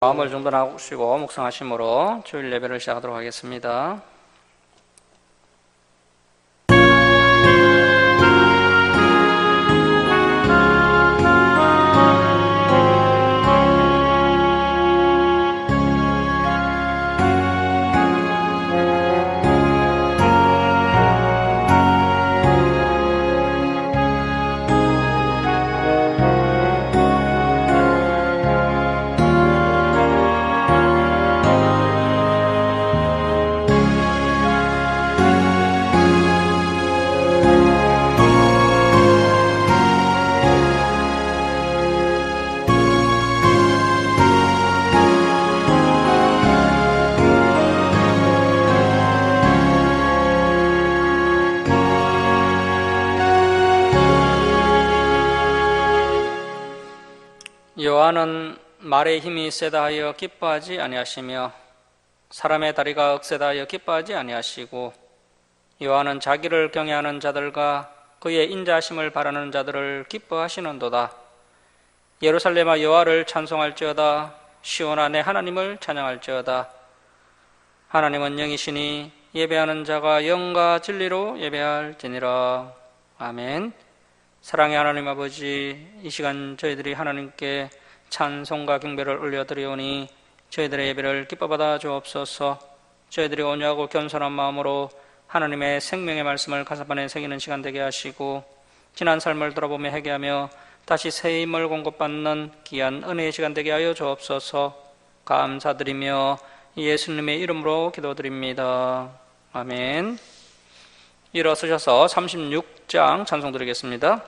마음을 중단하시고 묵상하심으로 주일 예배를 시작하도록 하겠습니다. 여호와는 말의 힘이 세다 하여 기뻐하지 아니하시며 사람의 다리가 억세다 하여 기뻐하지 아니하시고 여호와는 자기를 경외하는 자들과 그의 인자하심을 바라는 자들을 기뻐하시는도다. 예루살렘아 여호와를 찬송할지어다. 시온아 내 하나님을 찬양할지어다. 하나님은 영이시니 예배하는 자가 영과 진리로 예배할지니라. 아멘. 사랑의 하나님 아버지, 이 시간 저희들이 하나님께 찬송과 경배를 올려드리오니 저희들의 예배를 기뻐받아 주옵소서. 저희들이 온유하고 겸손한 마음으로 하나님의 생명의 말씀을 가사판에 새기는 시간 되게 하시고 지난 삶을 돌아보며 회개하며 다시 새 힘을 공급받는 귀한 은혜의 시간 되게 하여 주옵소서. 감사드리며 예수님의 이름으로 기도드립니다. 아멘. 일어서셔서 36장 찬송 드리겠습니다.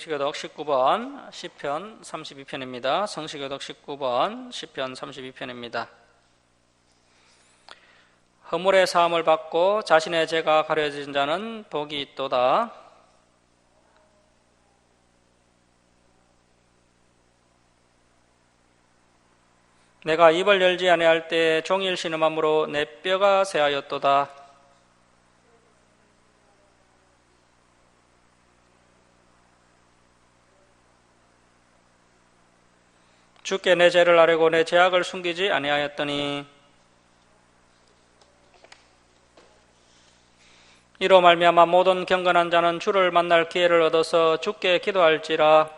성시교독 19번 시편 32편입니다. 성시교독 19번 시편 32편입니다. 허물의 사함을 받고 자신의 죄가 가려진 자는 복이 있도다. 내가 입을 열지 아니할 때 종일 신음함으로 내 뼈가 새하였도다. 주께 내 죄를 아뢰고 내 죄악을 숨기지 아니하였더니 이로 말미암아 모든 경건한 자는 주를 만날 기회를 얻어서 주께 기도할지라.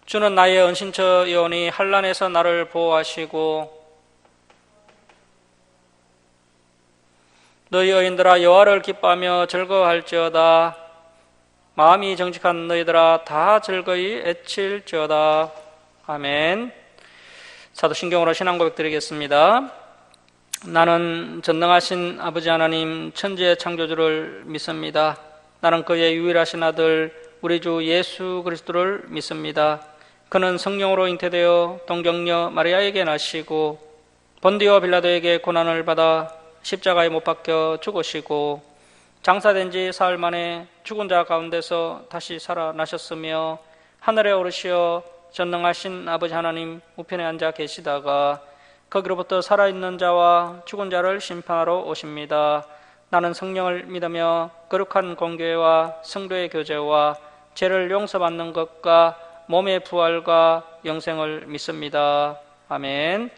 주는 나의 은신처이오니 환난에서 나를 보호하시고 너희 여인들아 여호와를 기뻐하며 즐거워할지어다. 마음이 정직한 너희들아 다 즐거이 애칠지어다. 아멘. 사도신경으로 신앙 고백 드리겠습니다. 나는 전능하신 아버지 하나님 천지의 창조주를 믿습니다. 나는 그의 유일하신 아들 우리 주 예수 그리스도를 믿습니다. 그는 성령으로 잉태되어 동정녀 마리아에게 나시고 본디오 빌라도에게 고난을 받아 십자가에 못 박혀 죽으시고 장사된 지 사흘 만에 죽은 자 가운데서 다시 살아나셨으며 하늘에 오르시어 전능하신 아버지 하나님 우편에 앉아 계시다가 거기로부터 살아있는 자와 죽은 자를 심판하러 오십니다. 나는 성령을 믿으며 거룩한 공교회와 성도의 교제와 죄를 용서받는 것과 몸의 부활과 영생을 믿습니다. 아멘.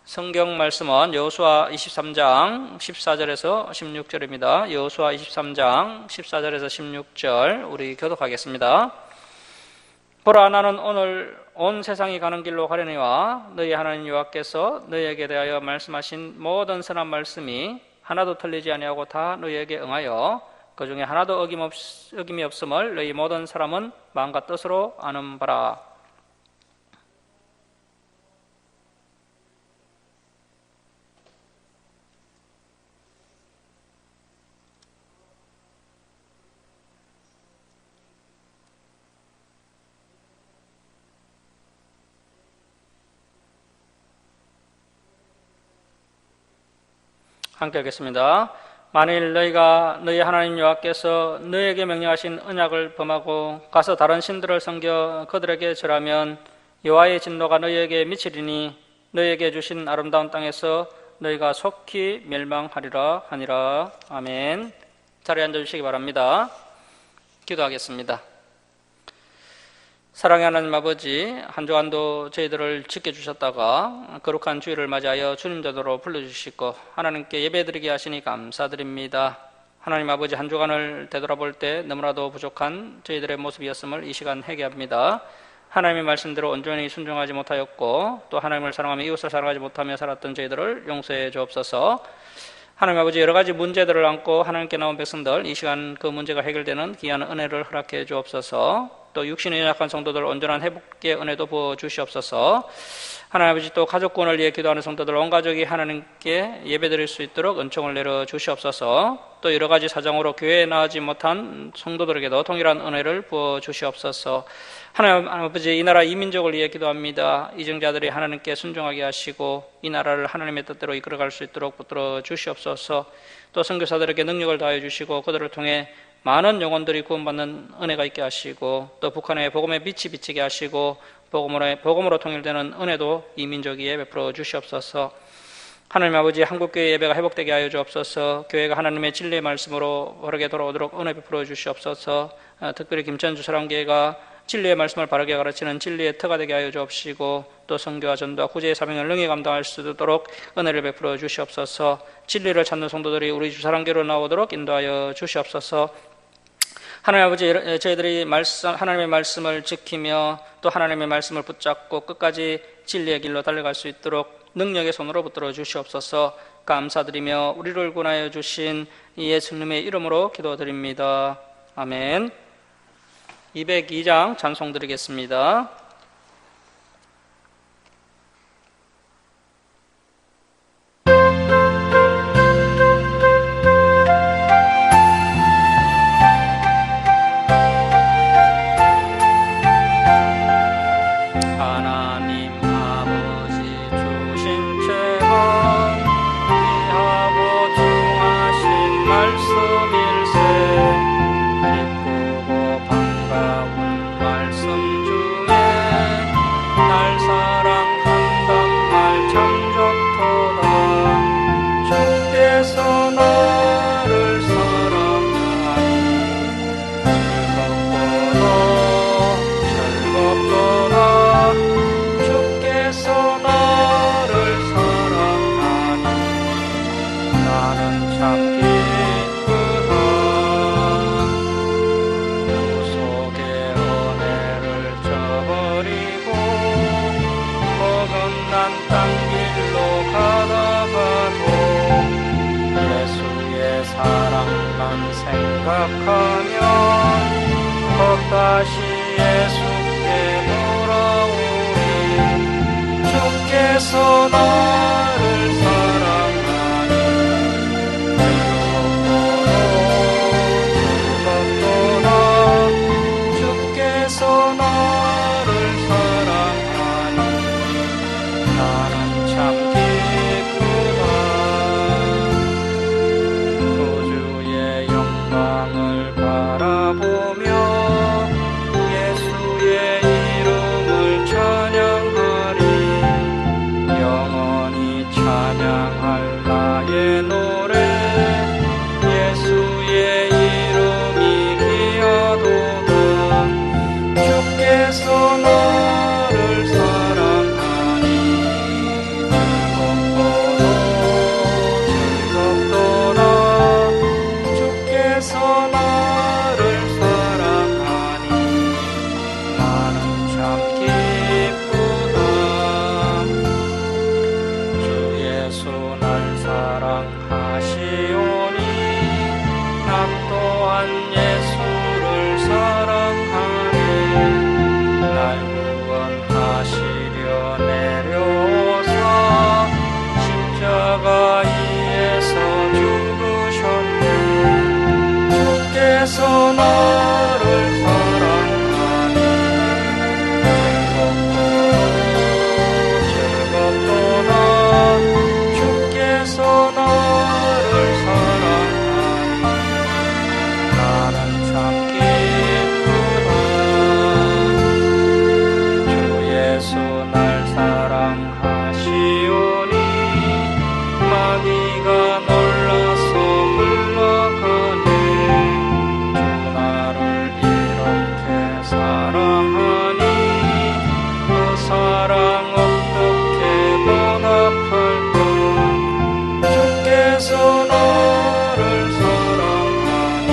성경 말씀은 여호수아 23장 14절에서 16절입니다. 여호수아 23장 14절에서 16절 우리 교독하겠습니다. 보라, 나는 오늘 온 세상이 가는 길로 가려니와 너희 하나님 여호와께서 너희에게 대하여 말씀하신 모든 선한 말씀이 하나도 틀리지 아니하고 다 너희에게 응하여 그 중에 하나도 어김이 없음을 너희 모든 사람은 마음과 뜻으로 아는 바라. 함께 하겠습니다. 만일 너희가 너희 하나님 여호와께서 너희에게 명령하신 언약을 범하고 가서 다른 신들을 섬겨 그들에게 절하면 여호와의 진노가 너희에게 미치리니 너희에게 주신 아름다운 땅에서 너희가 속히 멸망하리라 하니라. 아멘. 자리에 앉아주시기 바랍니다. 기도하겠습니다. 사랑의 하나님 아버지, 한 주간도 저희들을 지켜주셨다가 거룩한 주일을 맞이하여 주님 자도로 불러주시고 하나님께 예배드리게 하시니 감사드립니다. 하나님 아버지, 한 주간을 되돌아볼 때 너무나도 부족한 저희들의 모습이었음을 이 시간 회개합니다. 하나님의 말씀대로 온전히 순종하지 못하였고 또 하나님을 사랑하며 이웃을 사랑하지 못하며 살았던 저희들을 용서해 주옵소서. 하나님 아버지, 여러 가지 문제들을 안고 하나님께 나온 백성들, 이 시간 그 문제가 해결되는 귀한 은혜를 허락해 주옵소서. 또 육신의 연약한 성도들 온전한 회복의 은혜도 부어 주시옵소서. 하나님 아버지, 또 가족권을 위해 기도하는 성도들 온 가족이 하나님께 예배드릴 수 있도록 은총을 내려 주시옵소서. 또 여러 가지 사정으로 교회에 나가지 못한 성도들에게도 동일한 은혜를 부어 주시옵소서. 하나님 아버지, 이 나라 이 민족을 위해 기도합니다. 이정자들이 하나님께 순종하게 하시고 이 나라를 하나님의 뜻대로 이끌어갈 수 있도록 붙들어 주시옵소서. 또 선교사들에게 능력을 다해 주시고 그들을 통해 많은 영혼들이 구원받는 은혜가 있게 하시고 또 북한의 복음의 빛이 비치게 하시고 복음으로 통일되는 은혜도 이 민족 위에 베풀어 주시옵소서. 하나님 아버지, 한국교회 예배가 회복되게 하여 주옵소서. 교회가 하나님의 진리의 말씀으로 바르게 돌아오도록 은혜 베풀어 주시옵소서. 특별히 김천주 사랑교회가 진리의 말씀을 바르게 가르치는 진리의 터가 되게 하여 주옵시고 또 선교와 전도와 구제의 사명을 능히 감당할 수 있도록 은혜를 베풀어 주시옵소서. 진리를 찾는 성도들이 우리 주사랑교로 나오도록 인도하여 주시옵소서. 하나님 아버지, 저희들이 하나님의 말씀을 지키며 또 하나님의 말씀을 붙잡고 끝까지 진리의 길로 달려갈 수 있도록 능력의 손으로 붙들어 주시옵소서. 감사드리며 우리를 구원하여 주신 예수님의 이름으로 기도드립니다. 아멘. 202장 찬송 드리겠습니다. 하나 다시 예수께 돌아오리. 주께서 나를 사랑하니 즐겁도다. 주께서 나를 사랑하니 나는 참 기쁘다. 구주의 영광을 바라보며 예수의 이름을 찬양하리. 영원히 찬양할 나의 노래. 예수의 이름이 귀하도다. 주께서 나를 사랑하니 즐겁도다. 주께서 나를 사랑하니 나는 참 기쁘다. 주 예수 날 사랑하시오니 나 또한 예수를 사랑하네. 날 구원하시려 내려오사 십자가에서 죽으셨네. 주께서 나를 사랑하니 즐겁도다. 주께서 나를 사랑하니 나는 참 기쁘다. 주 예수 날 사랑하시오니 마귀가 놀라서 물러가네. 주 나를 이렇게 사랑하니 그 사랑 어떻게 보답할까. 주께서 나를 사랑하니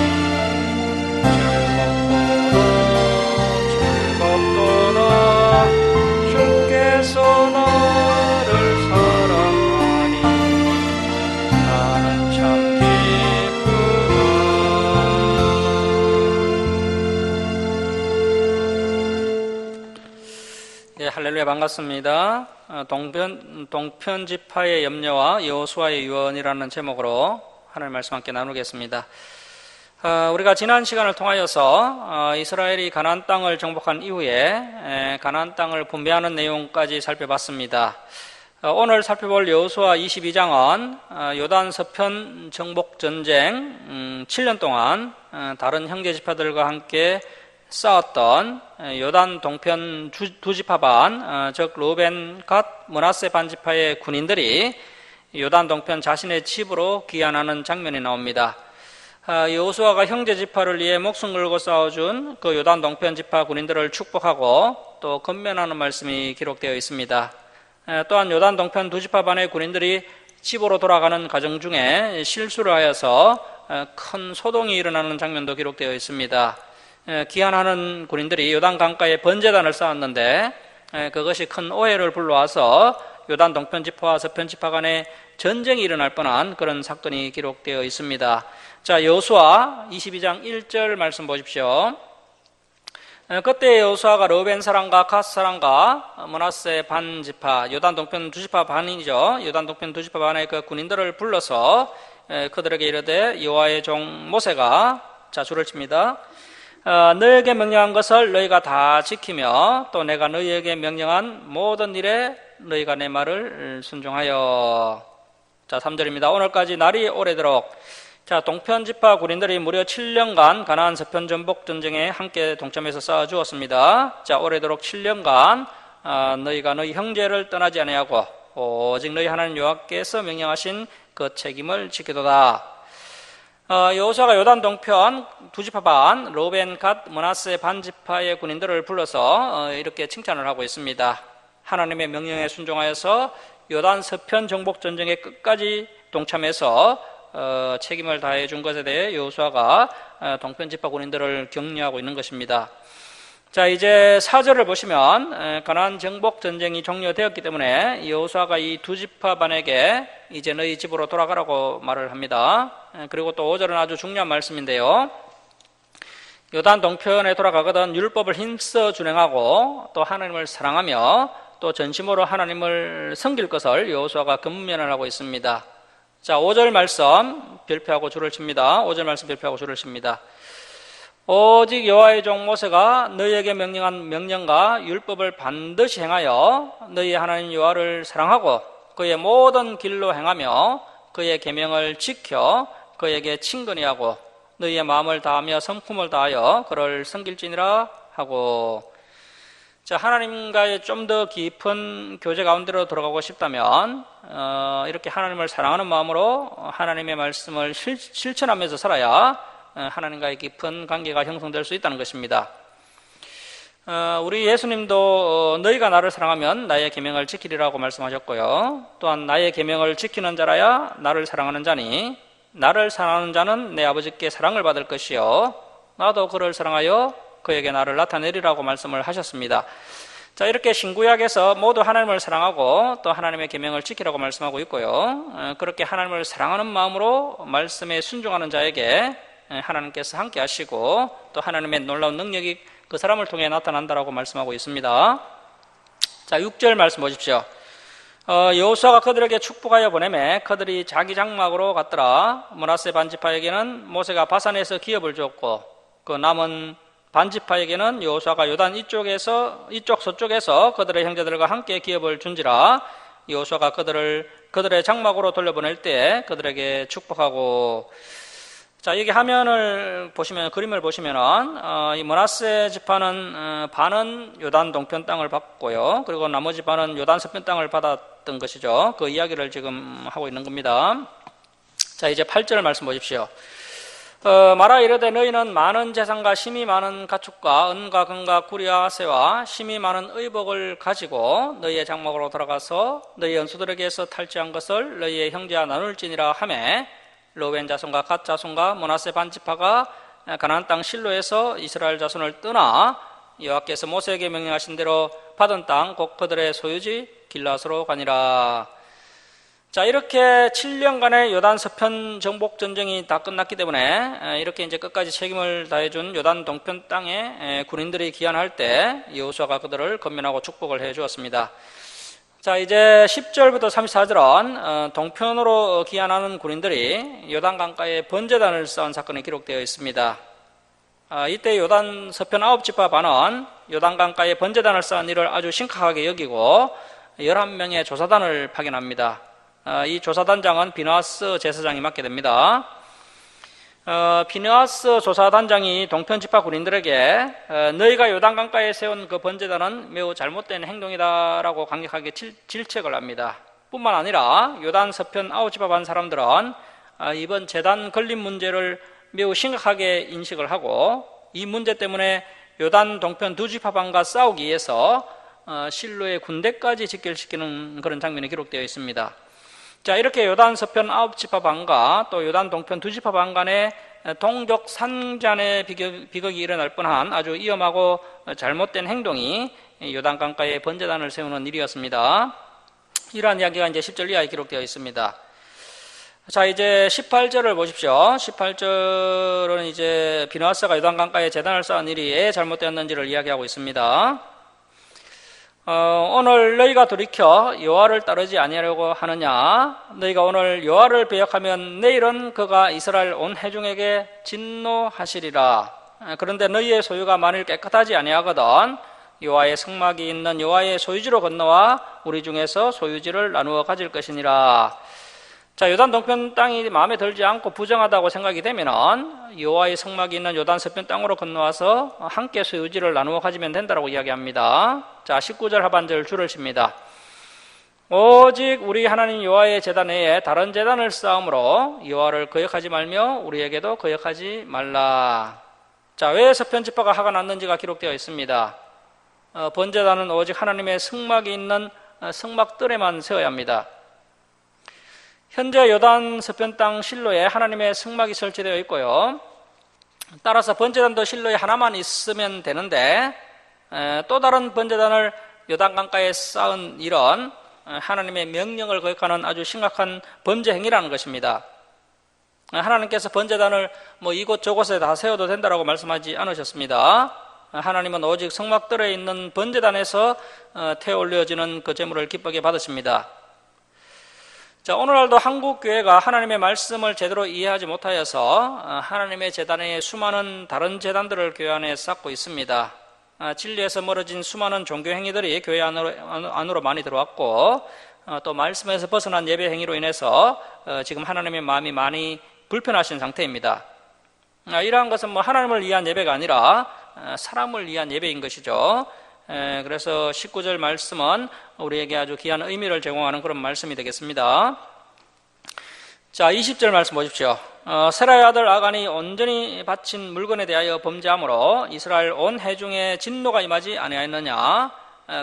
즐겁도다. 주께서 나를 사랑하니 나는 참 기쁘다. 예, 할렐루야, 반갑습니다. 동편 지파의 염려와 여호수아의 유언이라는 제목으로 하나님 말씀 함께 나누겠습니다. 우리가 지난 시간을 통하여서 이스라엘이 가나안 땅을 정복한 이후에 가나안 땅을 분배하는 내용까지 살펴봤습니다. 오늘 살펴볼 여호수아 22장은 요단 서편 정복 전쟁 7년 동안 다른 형제 지파들과 함께 싸웠던 요단 동편 두 지파 반, 즉 루벤, 갓, 므낫세 반 지파의 군인들이 요단 동편 자신의 집으로 귀환하는 장면이 나옵니다. 여호수아가 형제 지파를 위해 목숨 걸고 싸워준 그 요단 동편 지파 군인들을 축복하고 또 건면하는 말씀이 기록되어 있습니다. 또한 요단 동편 두 지파 반의 군인들이 집으로 돌아가는 과정 중에 실수를 하여서 큰 소동이 일어나는 장면도 기록되어 있습니다. 귀환하는 군인들이 요단 강가에 번제단을 쌓았는데 그것이 큰 오해를 불러와서 요단 동편 지파와 서편 지파 간에 전쟁이 일어날 뻔한 그런 사건이 기록되어 있습니다. 자, 여호수아 22장 1절 말씀 보십시오. 그때 여호수아가 르벤 사람과 갓 사람과 므낫세 반 지파, 요단 동편 두 지파 반이죠. 요단 동편 두 지파 반의 그 군인들을 불러서 그들에게 이르되 여호와의 종 모세가 자 줄을 칩니다. 너희에게 명령한 것을 너희가 다 지키며 또 내가 너희에게 명령한 모든 일에 너희가 내 말을 순종하여. 자, 3절입니다. 오늘까지 날이 오래도록 자, 동편 지파 군인들이 무려 7년간 가나안 서편 전복 전쟁에 함께 동참해서 싸워 주었습니다. 자, 오래도록 7년간 너희가 너희 형제를 떠나지 아니하고 오직 너희 하나님 여호와께서 명령하신 그 책임을 지키도다. 여호수아가 요단 동편 두 지파 반, 르벤, 갓, 므낫세 반 지파의 군인들을 불러서 이렇게 칭찬을 하고 있습니다. 하나님의 명령에 순종하여서 요단 서편 정복 전쟁에 끝까지 동참해서 책임을 다해 준 것에 대해 여호수아가 동편 지파 군인들을 격려하고 있는 것입니다. 자, 이제 4절을 보시면 가나안 정복 전쟁이 종료되었기 때문에 여호수아가 이 두 지파 반에게 이제 너희 집으로 돌아가라고 말을 합니다. 그리고 또 5절은 아주 중요한 말씀인데요. 요단 동편에 돌아가거든 율법을 힘써 준행하고 또 하나님을 사랑하며 또 전심으로 하나님을 섬길 것을 여호수아가 금면을 하고 있습니다. 자, 5절 말씀 별표하고 줄을 칩니다. 5절 말씀 별표하고 줄을 칩니다. 오직 여호와의 종 모세가 너희에게 명령한 명령과 율법을 반드시 행하여 너희 하나님 여호와를 사랑하고 그의 모든 길로 행하며 그의 계명을 지켜 그에게 친근히 하고 너희의 마음을 다하며 성품을 다하여 그를 섬길지니라 하고. 자, 하나님과의 좀 더 깊은 교제 가운데로 들어가고 싶다면 이렇게 하나님을 사랑하는 마음으로 하나님의 말씀을 실천하면서 살아야 하나님과의 깊은 관계가 형성될 수 있다는 것입니다. 우리 예수님도 너희가 나를 사랑하면 나의 계명을 지키리라고 말씀하셨고요. 또한 나의 계명을 지키는 자라야 나를 사랑하는 자니 나를 사랑하는 자는 내 아버지께 사랑을 받을 것이요 나도 그를 사랑하여 그에게 나를 나타내리라고 말씀을 하셨습니다. 자, 이렇게 신구약에서 모두 하나님을 사랑하고 또 하나님의 계명을 지키라고 말씀하고 있고요. 그렇게 하나님을 사랑하는 마음으로 말씀에 순종하는 자에게 하나님께서 함께 하시고 또 하나님의 놀라운 능력이 그 사람을 통해 나타난다라고 말씀하고 있습니다. 자, 6절 말씀 보십시오. 여호수아가 그들에게 축복하여 보내매 그들이 자기 장막으로 갔더라. 므낫세 반지파에게는 모세가 바산에서 기업을 줬고 그 남은 반지파에게는 여호수아가 요단 이쪽 서쪽에서 그들의 형제들과 함께 기업을 준지라. 여호수아가 그들의 장막으로 돌려보낼 때 그들에게 축복하고. 자, 여기 화면을 보시면, 그림을 보시면은, 이 므낫세 지파는, 반은 요단 동편 땅을 받고요. 그리고 나머지 반은 요단 서편 땅을 받았던 것이죠. 그 이야기를 지금 하고 있는 겁니다. 자, 이제 8절 말씀 보십시오. 말하 이르되 너희는 많은 재산과 심이 많은 가축과 은과 금과 구리와 새와 심이 많은 의복을 가지고 너희의 장막으로 돌아가서 너희 연수들에게서 탈취한 것을 너희의 형제와 나눌지니라 하매 로벤 자손과 갓 자손과 므낫세 반지파가 가나안 땅 실로에서 이스라엘 자손을 떠나 여호와께서 모세에게 명령하신 대로 받은 땅 곧 그들의 소유지 길앗으로 가니라. 자, 이렇게 7년간의 요단 서편 정복 전쟁이 다 끝났기 때문에 이렇게 이제 끝까지 책임을 다해준 요단 동편 땅에 군인들이 귀환할 때 여호수아가 그들을 건면하고 축복을 해 주었습니다. 자, 이제 10절부터 34절은 동편으로 귀환하는 군인들이 요단 강가에 번제단을 쌓은 사건이 기록되어 있습니다. 이때 요단 서편 9지파 반은 요단 강가에 번제단을 쌓은 일을 아주 심각하게 여기고 11명의 조사단을 파견합니다. 이 조사단장은 비느하스 제사장이 맡게 됩니다. 비느하스 조사단장이 동편지파 군인들에게 너희가 요단강가에 세운 그 번제단은 매우 잘못된 행동이다라고 강력하게 질책을 합니다. 뿐만 아니라 요단 서편 아웃지파 반 사람들은 이번 제단 건립 문제를 매우 심각하게 인식을 하고 이 문제 때문에 요단 동편 두 지파 반과 싸우기 위해서 실로의 군대까지 직결시키는 그런 장면이 기록되어 있습니다. 자, 이렇게 요단 서편 9지파 반과 또 요단 동편 2지파 반 간의 동족 산잔의 비극이 일어날 뻔한 아주 위험하고 잘못된 행동이 요단 강가에 번제단을 세우는 일이었습니다. 이러한 이야기가 이제 10절 이하에 기록되어 있습니다. 자, 이제 18절을 보십시오. 18절은 이제 비느하스가 요단 강가에 제단을 쌓은 일이 왜 잘못되었는지를 이야기하고 있습니다. 오늘 너희가 돌이켜 여호와를 따르지 아니하려고 하느냐? 너희가 오늘 여호와를 배역하면 내일은 그가 이스라엘 온 회중에게 진노하시리라. 그런데 너희의 소유가 만일 깨끗하지 아니하거든 여호와의 성막이 있는 여호와의 소유지로 건너와 우리 중에서 소유지를 나누어 가질 것이니라. 자, 요단 동편 땅이 마음에 들지 않고 부정하다고 생각이 되면은 여호와의 성막이 있는 요단 서편 땅으로 건너와서 함께 소유지를 나누어 가지면 된다고 이야기합니다. 자, 19절 하반절 줄을 칩니다. 오직 우리 하나님 여호와의 제단 외에 다른 제단을 쌓음으로 여호와를 거역하지 말며 우리에게도 거역하지 말라. 자, 왜 서편 지파가 화가 났는지가 기록되어 있습니다. 번제단은 오직 하나님의 성막이 있는 성막들에만 세워야 합니다. 현재 요단 서편 땅 실로에 하나님의 성막이 설치되어 있고요. 따라서 번제단도 실로에 하나만 있으면 되는데 또 다른 번제단을 요단 강가에 쌓은 일은 하나님의 명령을 거역하는 아주 심각한 범죄 행위라는 것입니다. 하나님께서 번제단을 이곳 저곳에 다 세워도 된다라고 말씀하지 않으셨습니다. 하나님은 오직 성막들에 있는 번제단에서 태워 올려지는 그 제물을 기쁘게 받으십니다. 자, 오늘날도 한국 교회가 하나님의 말씀을 제대로 이해하지 못하여서 하나님의 제단에 수많은 다른 제단들을 교회 안에 쌓고 있습니다. 진리에서 멀어진 수많은 종교 행위들이 교회 안으로 많이 들어왔고, 또 말씀에서 벗어난 예배 행위로 인해서 지금 하나님의 마음이 많이 불편하신 상태입니다. 이러한 것은 하나님을 위한 예배가 아니라 사람을 위한 예배인 것이죠. 그래서 19절 말씀은 우리에게 아주 귀한 의미를 제공하는 그런 말씀이 되겠습니다. 자, 20절 말씀 보십시오. 세라의 아들 아간이 온전히 바친 물건에 대하여 범죄함으로 이스라엘 온 회중에 진노가 임하지 아니하였느냐.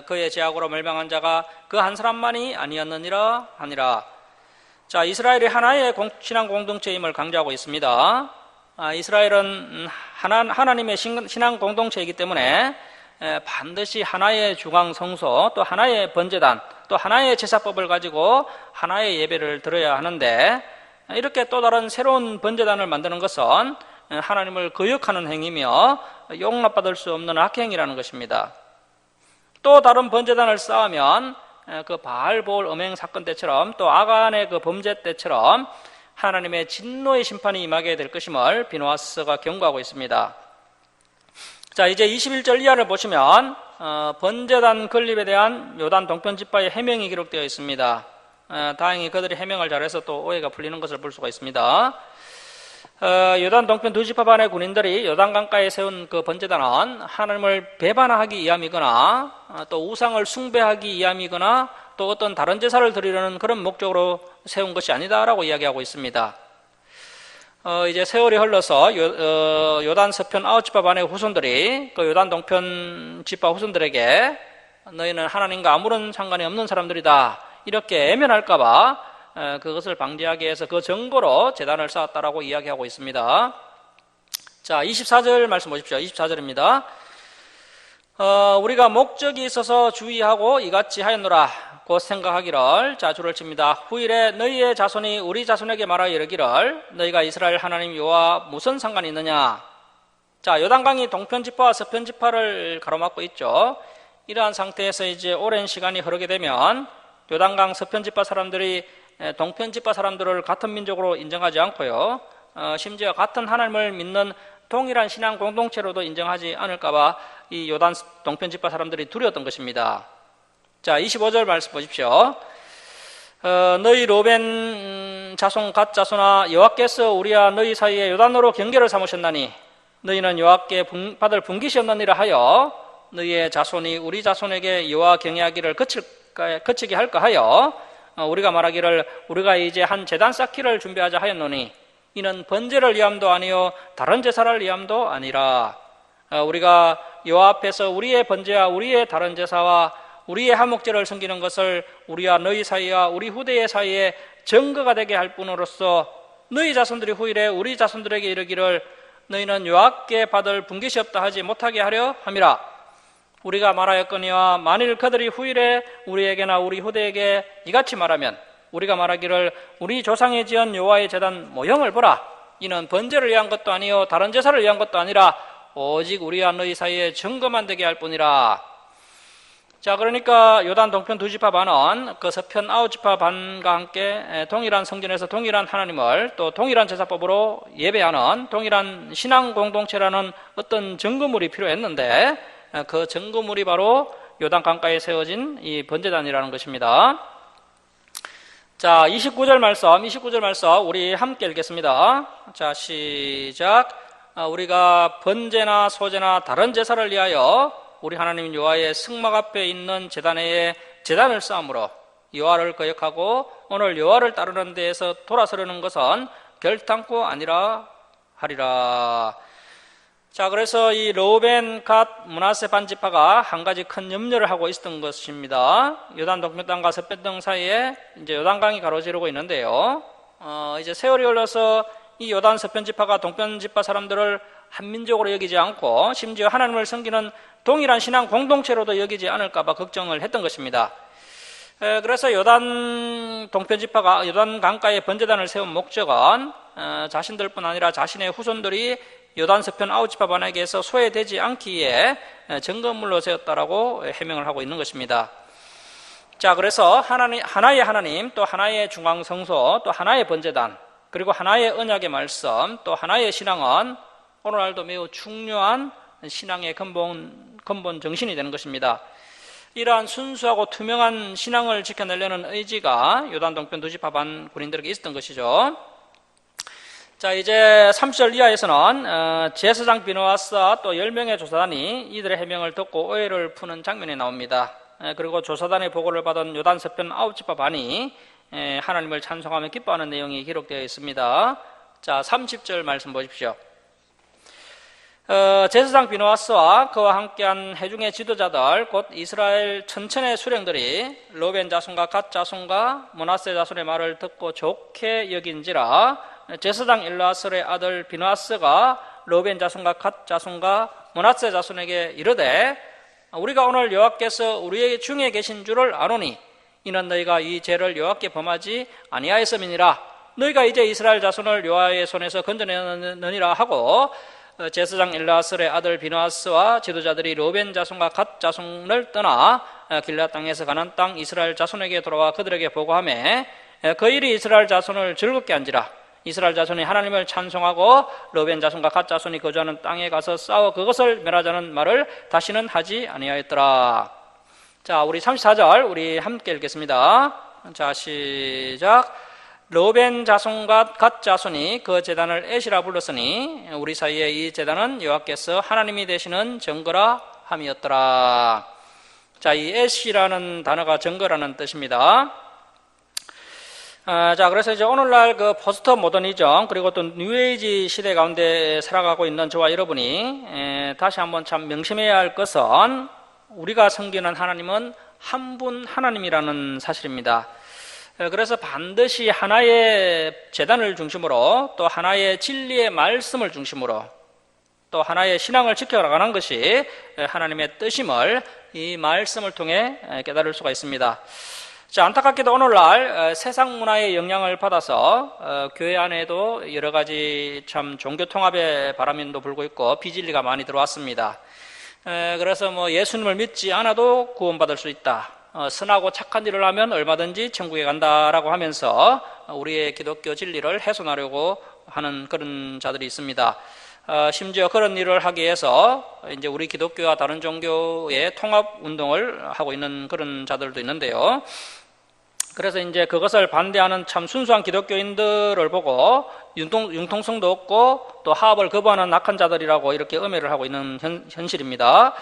그의 제약으로 멸망한 자가 그 한 사람만이 아니었느니라 하니라. 자, 이스라엘이 하나의 신앙 공동체임을 강조하고 있습니다. 이스라엘은 하나님의 신앙 공동체이기 때문에 반드시 하나의 중앙 성소, 또 하나의 번제단, 또 하나의 제사법을 가지고 하나의 예배를 드려야 하는데, 이렇게 또 다른 새로운 번제단을 만드는 것은 하나님을 거역하는 행위며 용납받을 수 없는 악행이라는 것입니다. 또 다른 번제단을 쌓으면 그 바알보올 음행 사건 때처럼, 또 아간의 그 범죄 때처럼 하나님의 진노의 심판이 임하게 될 것임을 비누아스가 경고하고 있습니다. 자, 이제 21절 이하를 보시면 번제단 건립에 대한 요단 동편 지파의 해명이 기록되어 있습니다. 다행히 그들이 해명을 잘해서 또 오해가 풀리는 것을 볼 수가 있습니다. 요단 동편 두 지파 반의 군인들이 요단 강가에 세운 그 번제단은 하나님을 배반하기 위함이거나 또 우상을 숭배하기 위함이거나 또 어떤 다른 제사를 드리려는 그런 목적으로 세운 것이 아니다라고 이야기하고 있습니다. 이제 세월이 흘러서 요단 서편 9지파 반의 후손들이 그 요단 동편 지파 후손들에게 너희는 하나님과 아무런 상관이 없는 사람들이다 이렇게 애면할까봐 그것을 방지하기 위해서 그 증거로 제단을 쌓았다라고 이야기하고 있습니다. 자, 24절 말씀 보십시오. 24절입니다. 우리가 목적이 있어서 주의하고 이같이 하였노라. 곧 생각하기를, 자, 줄을 칩니다. 후일에 너희의 자손이 우리 자손에게 말하여 이르기를 너희가 이스라엘 하나님 여호와 무슨 상관이 있느냐. 자, 요단강이 동편지파와 서편지파를 가로막고 있죠. 이러한 상태에서 이제 오랜 시간이 흐르게 되면 요단강 서편지파 사람들이 동편지파 사람들을 같은 민족으로 인정하지 않고요, 심지어 같은 하나님을 믿는 동일한 신앙 공동체로도 인정하지 않을까봐 이 요단 동편지파 사람들이 두려웠던 것입니다. 자, 25절 말씀 보십시오. 너희 로벤 자손 갓 자손아, 여호와께서 우리와 너희 사이에 요단으로 경계를 삼으셨나니 너희는 여호와께 받을 분깃이 없느니라 하여 너희의 자손이 우리 자손에게 여호와 경외하기를 그치게 할까 하여 우리가 말하기를 우리가 이제 한 제단 쌓기를 준비하자 하였노니 이는 번제를 위함도 아니요 다른 제사를 위함도 아니라 우리가 여호와 앞에서 우리의 번제와 우리의 다른 제사와 우리의 화목제를 섬기는 것을 우리와 너희 사이와 우리 후대의 사이에 증거가 되게 할 뿐으로써 너희 자손들이 후일에 우리 자손들에게 이르기를 너희는 여호와께 받을 분깃이 없다 하지 못하게 하려 함이라. 우리가 말하였거니와 만일 그들이 후일에 우리에게나 우리 후대에게 이같이 말하면 우리가 말하기를 우리 조상이 지은 여호와의 제단 모형을 보라. 이는 번제를 위한 것도 아니요 다른 제사를 위한 것도 아니라 오직 우리와 너희 사이에 증거만 되게 할 뿐이라. 자, 그러니까 요단 동편 두 지파 반은 그 서편 9지파 반과 함께 동일한 성전에서 동일한 하나님을 또 동일한 제사법으로 예배하는 동일한 신앙 공동체라는 어떤 증거물이 필요했는데 그 증거물이 바로 요단 강가에 세워진 이 번제단이라는 것입니다. 자, 29절 말씀 우리 함께 읽겠습니다. 자, 시작. 우리가 번제나 소제나 다른 제사를 위하여 우리 하나님 여호와의 승막 앞에 있는 제단에 제단을 쌓음으로 여호와를 거역하고 오늘 여호와를 따르는 데에서 돌아서려는 것은 결단코 아니라 하리라. 자, 그래서 이 르우벤 갓 므낫세 반지파가 한 가지 큰 염려를 하고 있었던 것입니다. 요단 동편 땅과 서편 땅 사이에 이제 요단강이 가로지르고 있는데요. 이제 세월이 흘러서 이 요단 서편 지파가 동편 지파 사람들을 한민족으로 여기지 않고 심지어 하나님을 섬기는 동일한 신앙 공동체로도 여기지 않을까봐 걱정을 했던 것입니다. 그래서 요단 동편 지파가 요단 강가에 번제단을 세운 목적은 자신들뿐 아니라 자신의 후손들이 요단 서편 아홉 지파 반에게서 소외되지 않기 위해 증거물로 세웠다라고 해명을 하고 있는 것입니다. 자, 그래서 하나의 하나님, 또 하나의 중앙성소, 또 하나의 번제단, 그리고 하나의 언약의 말씀, 또 하나의 신앙은 오늘날도 매우 중요한 신앙의 근본 정신이 되는 것입니다. 이러한 순수하고 투명한 신앙을 지켜내려는 의지가 요단 동편 두 지파 반 군인들에게 있었던 것이죠. 자, 이제 30절 이하에서는 제사장 비누아스와 또 10명의 조사단이 이들의 해명을 듣고 오해를 푸는 장면이 나옵니다. 그리고 조사단의 보고를 받은 요단 서편 아홉 지파 반이 하나님을 찬송하며 기뻐하는 내용이 기록되어 있습니다. 자, 30절 말씀 보십시오. 제사장 비누아스와 그와 함께한 회중의 지도자들 곧 이스라엘 천천의 수령들이 로벤 자손과 갓 자손과 므낫세 자손의 말을 듣고 좋게 여긴지라 제사장 일라슬의 아들 비누아스가 로벤 자손과 갓 자손과 므낫세 자손에게 이르되 우리가 오늘 여호와께서 우리 중에 계신 줄을 아노니 이는 너희가 이 죄를 여호와께 범하지 아니하였음이니라. 너희가 이제 이스라엘 자손을 여호와의 손에서 건져내느니라 하고 제사장 일라슬의 아들 비누아스와 지도자들이 로벤 자손과 갓 자손을 떠나 길앗 땅에서 가나안 땅 이스라엘 자손에게 돌아와 그들에게 보고하며 그 일이 이스라엘 자손을 즐겁게 한지라. 이스라엘 자손이 하나님을 찬송하고 로벤 자손과 갓 자손이 거주하는 땅에 가서 싸워 그것을 멸하자는 말을 다시는 하지 아니하였더라. 자, 우리 34절 우리 함께 읽겠습니다. 자, 시작. 로벤 자손과 갓 자손이 그 제단을 에시라 불렀으니 우리 사이에 이 제단은 여호와께서 하나님이 되시는 증거라 함이었더라. 자, 이 에시라는 단어가 증거라는 뜻입니다. 자, 그래서 이제 오늘날 그 포스트 모더니즘 그리고 또 뉴에이지 시대 가운데 살아가고 있는 저와 여러분이 다시 한번 참 명심해야 할 것은 우리가 섬기는 하나님은 한 분 하나님이라는 사실입니다. 그래서 반드시 하나의 제단을 중심으로 또 하나의 진리의 말씀을 중심으로 또 하나의 신앙을 지켜나가는 것이 하나님의 뜻임을 이 말씀을 통해 깨달을 수가 있습니다. 자, 안타깝게도 오늘날 세상 문화의 영향을 받아서 교회 안에도 여러 가지 참 종교 통합의 바람도 불고 있고 비진리가 많이 들어왔습니다. 그래서 뭐 예수님을 믿지 않아도 구원받을 수 있다. 선하고 착한 일을 하면 얼마든지 천국에 간다라고 하면서 우리의 기독교 진리를 훼손하려고 하는 그런 자들이 있습니다. 심지어 그런 일을 하기 위해서 이제 우리 기독교와 다른 종교의 통합 운동을 하고 있는 그런 자들도 있는데요. 그래서 이제 그것을 반대하는 참 순수한 기독교인들을 보고 융통성도 없고 또 화합을 거부하는 악한 자들이라고 이렇게 음해를 하고 있는 현실입니다.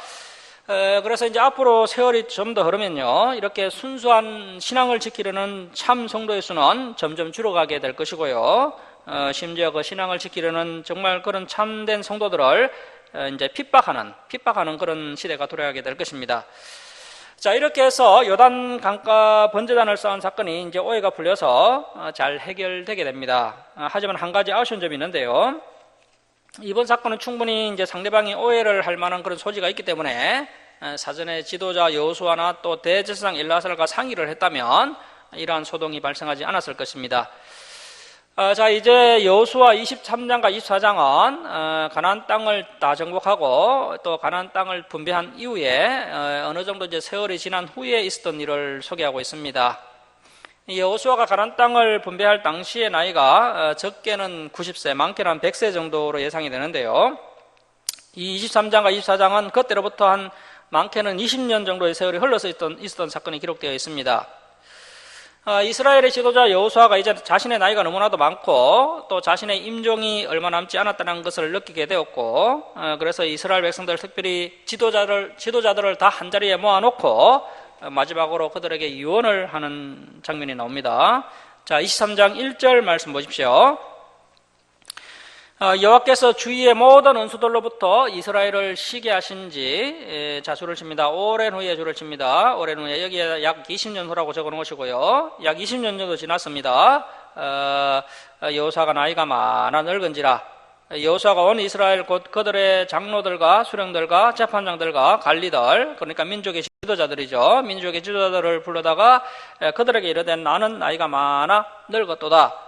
그래서 이제 앞으로 세월이 좀 더 흐르면요, 이렇게 순수한 신앙을 지키려는 참 성도의 수는 점점 줄어가게 될 것이고요. 심지어 그 신앙을 지키려는 정말 그런 참된 성도들을 이제 핍박하는 그런 시대가 도래하게 될 것입니다. 자, 이렇게 해서 요단 강가 번제단을 쌓은 사건이 이제 오해가 풀려서 잘 해결되게 됩니다. 하지만 한 가지 아쉬운 점이 있는데요. 이번 사건은 충분히 이제 상대방이 오해를 할 만한 그런 소지가 있기 때문에 사전에 지도자 여호수아나 또 대제사장 엘라살과 상의를 했다면 이러한 소동이 발생하지 않았을 것입니다. 자, 이제 여호수아 23장과 24장은 가나안 땅을 다 정복하고 또 가나안 땅을 분배한 이후에 어느 정도 이제 세월이 지난 후에 있었던 일을 소개하고 있습니다. 여호수아가 가나안 땅을 분배할 당시의 나이가 적게는 90세, 많게는 100세 정도로 예상이 되는데요. 이 23장과 24장은 그때로부터 한 많게는 20년 정도의 세월이 흘러서 있었던 사건이 기록되어 있습니다. 이스라엘의 지도자 여호수아가 이제 자신의 나이가 너무나도 많고 또 자신의 임종이 얼마 남지 않았다는 것을 느끼게 되었고, 그래서 이스라엘 백성들, 특별히 지도자들을 다 한자리에 모아놓고 마지막으로 그들에게 유언을 하는 장면이 나옵니다. 자, 23장 1절 말씀 보십시오. 여호와께서 주위의 모든 원수들로부터 이스라엘을 쉬게 하신지, 자, 줄을 칩니다. 오랜 후에 줄을 칩니다. 오랜 후에, 여기에 약 20년 후라고 적어 놓으시고요. 약 20년 정도 지났습니다. 여호수아가 나이가 많아 늙은지라. 여호수아가 온 이스라엘 곧 그들의 장로들과 수령들과 재판장들과 관리들, 그러니까 민족의 지도자들이죠. 민족의 지도자들을 불러다가 그들에게 이르되 나는 나이가 많아 늙었도다.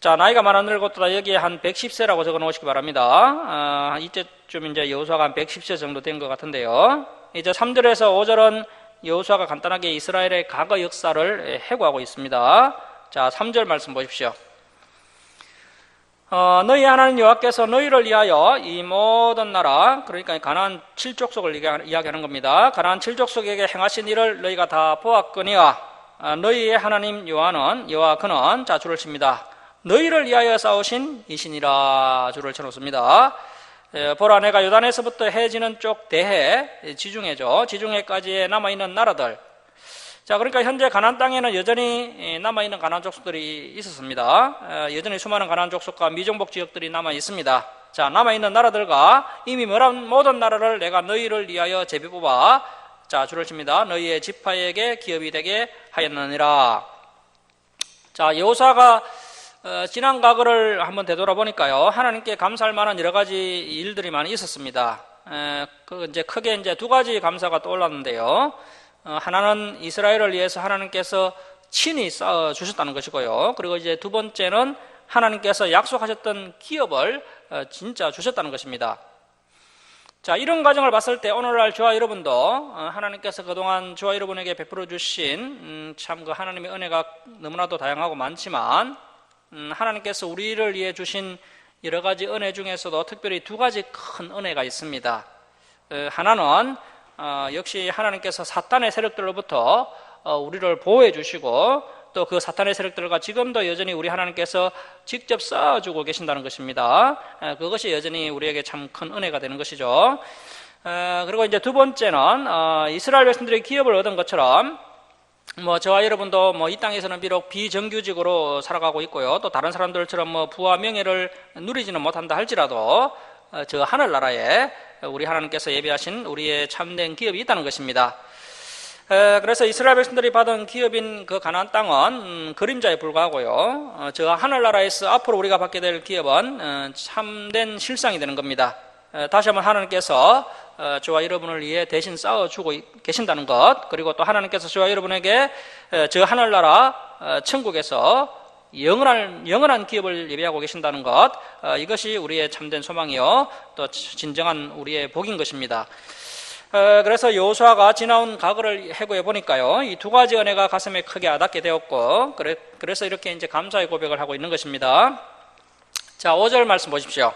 자, 나이가 많은 것보다 여기에 한 110세라고 적어 놓으시기 바랍니다. 이때쯤 이제 여호수아가 한 110세 정도 된 것 같은데요. 이제 3절에서 5절은 여호수아가 간단하게 이스라엘의 과거 역사를 해고하고 있습니다. 자, 3절 말씀 보십시오. 너희 하나님 여호와께서 너희를 위하여 이 모든 나라, 그러니까 가나안 7족속을 이야기하는 겁니다. 가나안 7족속에게 행하신 일을 너희가 다 보았거니와 너희의 하나님 여호와 그는 자 줄을 칩니다. 너희를 위하여 싸우신 이신이라 줄을 쳐놓습니다. 보라, 내가 요단에서부터 해지는 쪽 대해 지중해죠. 지중해까지 남아있는 나라들. 자, 그러니까 현재 가나안 땅에는 여전히 남아있는 가나안 족속들이 있었습니다. 여전히 수많은 가나안 족속과 미정복 지역들이 남아있습니다. 자, 남아있는 나라들과 이미 모든 나라를 내가 너희를 위하여 제비 뽑아 자 줄을 칩니다. 너희의 지파에게 기업이 되게 하였느니라. 자, 여호수아가 지난 과거를 한번 되돌아보니까요, 하나님께 감사할 만한 여러 가지 일들이 많이 있었습니다. 크게 이제 두 가지 감사가 떠올랐는데요. 하나는 이스라엘을 위해서 하나님께서 친히 쌓아 주셨다는 것이고요. 그리고 이제 두 번째는 하나님께서 약속하셨던 기업을 진짜 주셨다는 것입니다. 자, 이런 과정을 봤을 때 오늘날 저와 여러분도 하나님께서 그동안 저와 여러분에게 베풀어 주신 참 그 하나님의 은혜가 너무나도 다양하고 많지만 하나님께서 우리를 위해 주신 여러 가지 은혜 중에서도 특별히 두 가지 큰 은혜가 있습니다. 하나는 역시 하나님께서 사탄의 세력들로부터 우리를 보호해 주시고 또 그 사탄의 세력들과 지금도 여전히 우리 하나님께서 직접 쌓아주고 계신다는 것입니다. 그것이 여전히 우리에게 참 큰 은혜가 되는 것이죠. 그리고 이제 두 번째는 이스라엘 백성들이 기업을 얻은 것처럼 저와 여러분도 이 땅에서는 비록 비정규직으로 살아가고 있고요. 또 다른 사람들처럼 부와 명예를 누리지는 못한다 할지라도 저 하늘나라에 우리 하나님께서 예비하신 우리의 참된 기업이 있다는 것입니다. 그래서 이스라엘 백성들이 받은 기업인 그 가나안 땅은 그림자에 불과하고요. 저 하늘나라에서 앞으로 우리가 받게 될 기업은 참된 실상이 되는 겁니다. 다시 한번 하나님께서 저와 여러분을 위해 대신 쌓아주고 계신다는 것, 그리고 또 하나님께서 저와 여러분에게 저 하늘나라 천국에서 영원한 기업을 예비하고 계신다는 것, 이것이 우리의 참된 소망이요 또 진정한 우리의 복인 것입니다. 그래서 여호수아가 지나온 과거를 해고해 보니까요, 이 두 가지 은혜가 가슴에 크게 와닿게 되었고, 그래서 이렇게 이제 감사의 고백을 하고 있는 것입니다. 자, 5절 말씀 보십시오.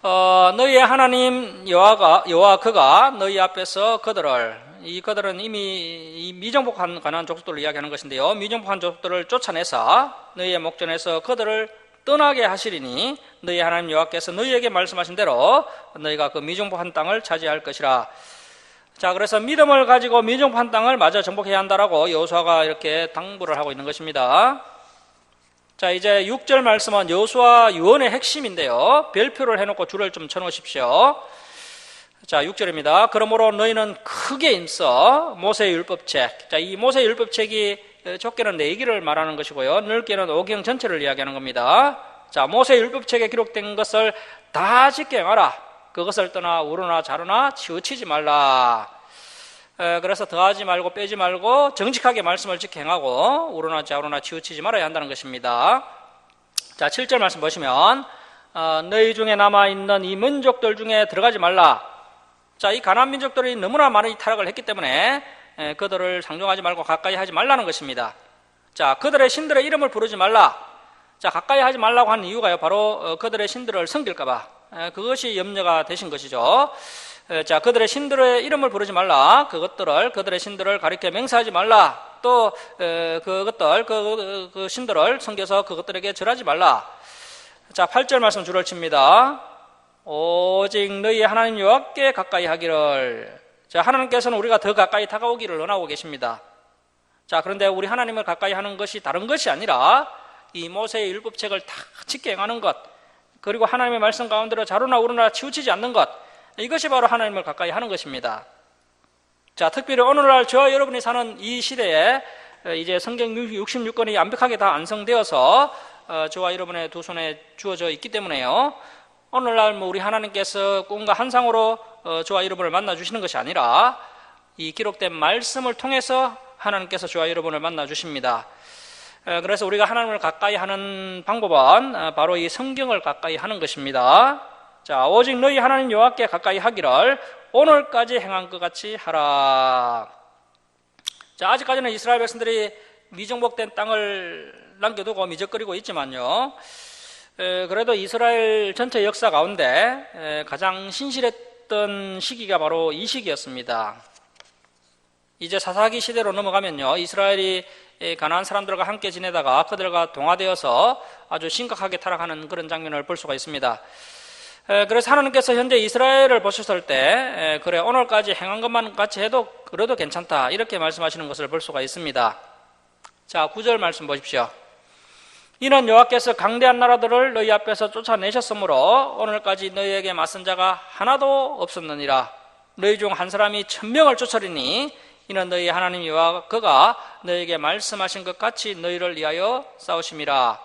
너희의 하나님 여호와 그가 너희 앞에서 그들은 이미 이 미정복한 가나안 족속들을 이야기하는 것인데요, 미정복한 족속들을 쫓아내서 너희의 목전에서 그들을 떠나게 하시리니 너희 하나님 여호와께서 너희에게 말씀하신 대로 너희가 그 미정복한 땅을 차지할 것이라. 자, 그래서 믿음을 가지고 미정복한 땅을 마저 정복해야 한다라고 여호수아가 이렇게 당부를 하고 있는 것입니다. 자, 이제 6절 말씀은 여호수아 유언의 핵심인데요, 별표를 해놓고 줄을 좀 쳐놓으십시오. 자, 6절입니다. 그러므로 너희는 크게 힘써 모세의 율법책. 자, 이 모세의 율법책이 좁게는 4기를 말하는 것이고요, 넓게는 오경 전체를 이야기하는 겁니다. 자, 모세의 율법책에 기록된 것을 다 지켜 행하라. 그것을 떠나 우러나 좌로나 치우치지 말라. 그래서 더하지 말고 빼지 말고 정직하게 말씀을 지켜 행하고 우러나 좌로나 치우치지 말아야 한다는 것입니다. 자, 7절 말씀 보시면 너희 중에 남아있는 이 민족들 중에 들어가지 말라. 자, 이 가나안 민족들이 너무나 많이 타락을 했기 때문에 그들을 상종하지 말고 가까이 하지 말라는 것입니다. 자, 그들의 신들의 이름을 부르지 말라. 자, 가까이 하지 말라고 하는 이유가요, 바로 그들의 신들을 섬길까 봐 그것이 염려가 되신 것이죠. 자, 그들의 신들의 이름을 부르지 말라. 그들의 신들을 가리켜 맹세하지 말라. 또 그 신들을 섬겨서 그것들에게 절하지 말라. 자, 8절 말씀 줄을 칩니다. 오직 너희 하나님 여호와께 가까이 하기를. 자, 하나님께서는 우리가 더 가까이 다가오기를 원하고 계십니다. 자, 그런데 우리 하나님을 가까이 하는 것이 다른 것이 아니라 이 모세의 율법책을 다 지켜 행하는 것, 그리고 하나님의 말씀 가운데로 좌로나 우러나 치우치지 않는 것, 이것이 바로 하나님을 가까이 하는 것입니다. 자, 특별히 오늘날 저와 여러분이 사는 이 시대에 이제 성경 66권이 완벽하게 다 완성되어서 저와 여러분의 두 손에 주어져 있기 때문에요, 오늘날 우리 하나님께서 꿈과 환상으로 저와 여러분을 만나주시는 것이 아니라 이 기록된 말씀을 통해서 하나님께서 저와 여러분을 만나주십니다. 그래서 우리가 하나님을 가까이 하는 방법은 바로 이 성경을 가까이 하는 것입니다. 자, 오직 너희 하나님 여호와께 가까이 하기를 오늘까지 행한 것 같이 하라. 자, 아직까지는 이스라엘 백성들이 미정복된 땅을 남겨두고 미적거리고 있지만요, 그래도 이스라엘 전체 역사 가운데 가장 신실했던 시기가 바로 이 시기였습니다. 이제 사사기 시대로 넘어가면요, 이스라엘이 가나안 사람들과 함께 지내다가 그들과 동화되어서 아주 심각하게 타락하는 그런 장면을 볼 수가 있습니다. 그래서 하나님께서 현재 이스라엘을 보셨을 때 그래, 오늘까지 행한 것만 같이 해도 그래도 괜찮다, 이렇게 말씀하시는 것을 볼 수가 있습니다. 자, 9절 말씀 보십시오. 이는 여호와께서 강대한 나라들을 너희 앞에서 쫓아내셨으므로 오늘까지 너희에게 맞선 자가 하나도 없었느니라. 너희 중 한 사람이 1000명을 쫓으리니 이는 너희 하나님 여호와 그가 너희에게 말씀하신 것 같이 너희를 위하여 싸우심이라.